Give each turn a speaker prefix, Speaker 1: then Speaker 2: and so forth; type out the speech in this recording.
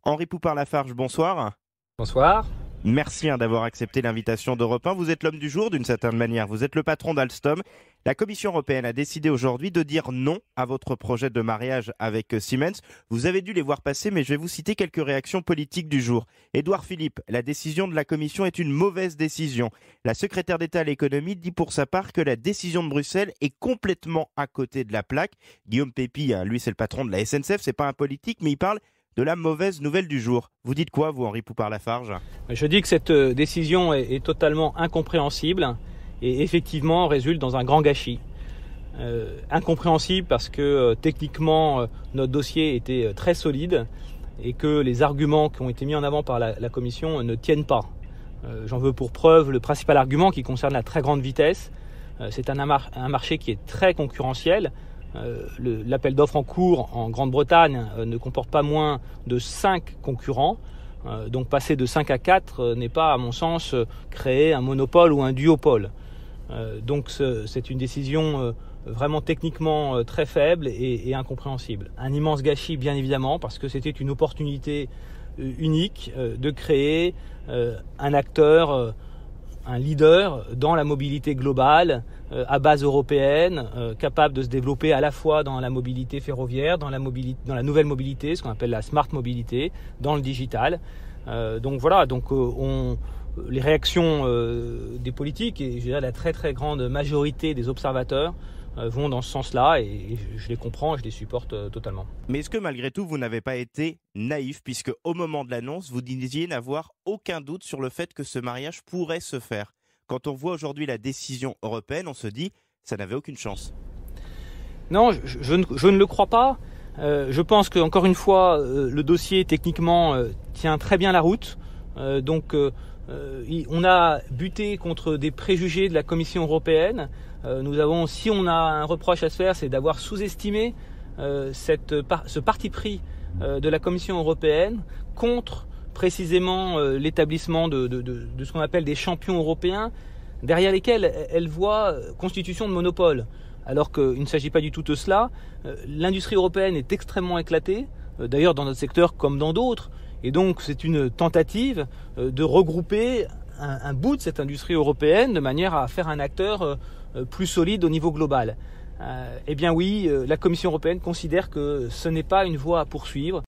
Speaker 1: Henri Poupart-Lafarge, bonsoir.
Speaker 2: Bonsoir.
Speaker 1: Merci d'avoir accepté l'invitation d'Europe 1. Vous êtes l'homme du jour d'une certaine manière. Vous êtes le patron d'Alstom. La Commission européenne a décidé aujourd'hui de dire non à votre projet de mariage avec Siemens. Vous avez dû les voir passer, mais je vais vous citer quelques réactions politiques du jour. Édouard Philippe, la décision de la Commission est une mauvaise décision. La secrétaire d'État à l'économie dit pour sa part que la décision de Bruxelles est complètement à côté de la plaque. Guillaume Pepy, lui c'est le patron de la SNCF, c'est pas un politique, mais il parle de la mauvaise nouvelle du jour. Vous dites quoi, vous, Henri Poupart-Lafarge ?
Speaker 2: Je dis que cette décision est totalement incompréhensible et effectivement résulte dans un grand gâchis. Incompréhensible parce que techniquement notre dossier était très solide et que les arguments qui ont été mis en avant par la Commission ne tiennent pas. J'en veux pour preuve le principal argument qui concerne la très grande vitesse. C'est un marché qui est très concurrentiel. L'appel d'offres en cours en Grande-Bretagne ne comporte pas moins de 5 concurrents. Donc passer de 5 à 4 n'est pas, à mon sens, créer un monopole ou un duopole. Donc c'est une décision vraiment techniquement très faible et incompréhensible. Un immense gâchis, bien évidemment, parce que c'était une opportunité unique de créer un acteur, un leader dans la mobilité globale, à base européenne, capable de se développer à la fois dans la mobilité ferroviaire, dans la nouvelle mobilité, ce qu'on appelle la smart mobilité, dans le digital. Donc voilà, les réactions des politiques et je dirais la très très grande majorité des observateurs vont dans ce sens-là et je les comprends et je les supporte totalement.
Speaker 1: Mais est-ce que malgré tout vous n'avez pas été naïf, puisque au moment de l'annonce vous disiez n'avoir aucun doute sur le fait que ce mariage pourrait se faire? Quand on voit aujourd'hui la décision européenne, on se dit ça n'avait aucune chance.
Speaker 2: Non, je ne le crois pas. Je pense qu'encore une fois, le dossier techniquement tient très bien la route. On a buté contre des préjugés de la Commission européenne. Si on a un reproche à se faire, c'est d'avoir sous-estimé ce parti pris de la Commission européenne contre précisément l'établissement de ce qu'on appelle des champions européens, derrière lesquels elle voit constitution de monopole. Alors qu'il ne s'agit pas du tout de cela. L'industrie européenne est extrêmement éclatée, d'ailleurs dans notre secteur comme dans d'autres. Et donc c'est une tentative de regrouper un bout de cette industrie européenne de manière à faire un acteur plus solide au niveau global. Eh bien oui, la Commission européenne considère que ce n'est pas une voie à poursuivre